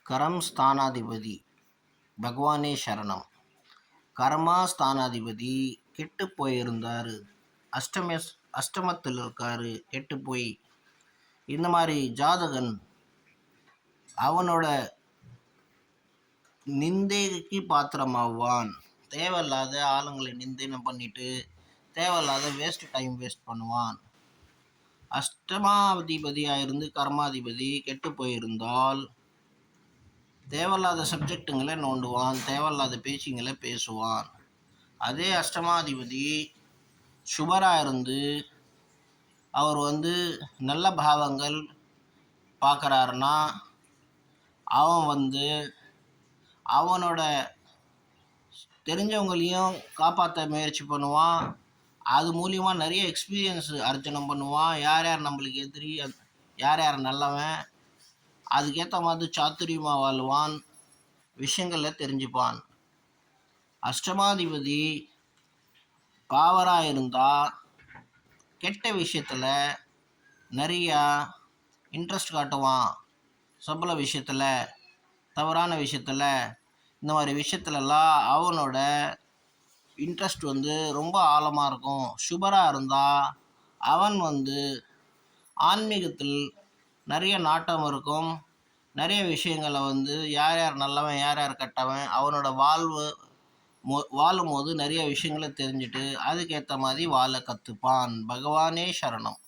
கரம் ஸ்தானாதிபதி பகவானே சரணம். கர்மா ஸ்தானாதிபதி கெட்டு போயிருந்தார், அஷ்டமத்தில் இருக்காரு, கெட்டு போய் இந்த மாதிரி ஜாதகன் அவனோட நிந்தைக்கு பாத்திரமாவான். தேவையில்லாத ஆளுங்களை நிந்தனை பண்ணிட்டு தேவையில்லாத டைம் வேஸ்ட் பண்ணுவான். அஷ்டமாதிபதியாக இருந்து கர்மாதிபதி கெட்டு போயிருந்தால் தேவையில்லாத சப்ஜெக்டுங்களை நோண்டுவான், தேவையில்லாத பேச்சுங்களை பேசுவான். அதே அஷ்டமாதிபதி சுபராக இருந்து அவர் நல்ல பாவங்கள் பார்க்குறாருன்னா அவன் அவனோட தெரிஞ்சவங்களையும் காப்பாற்ற முயற்சி பண்ணுவான். அது மூலியமாக நிறைய எக்ஸ்பீரியன்ஸ் அர்ஜனம் பண்ணுவான். யார் யார் நம்மளுக்கு எதிரி, யார் யார் நல்லவன், அதுக்கேற்ற மாதிரி சாத்துரியமாக வாழ்வான், விஷயங்களில் தெரிஞ்சுப்பான். அஷ்டமாதிபதி பாவராக இருந்தால் கெட்ட விஷயத்தில் நிறையா இன்ட்ரெஸ்ட் காட்டுவான். சபல விஷயத்தில், தவறான விஷயத்தில், இந்த மாதிரி விஷயத்துலலாம் அவனோட இன்ட்ரெஸ்ட் ரொம்ப ஆழமாக இருக்கும். சுபராக இருந்தால் அவன் ஆன்மீகத்தில் நிறைய நாட்டம் இருக்கும். நிறைய விஷயங்களை யார் யார் நல்லவன், யார் யார் கெட்டவன், அவனோட வாழும் போது நிறைய விஷயங்களை தெரிஞ்சுட்டு அதுக்கேற்ற மாதிரி வாழ கற்றுப்பான். பகவானே சரணம்.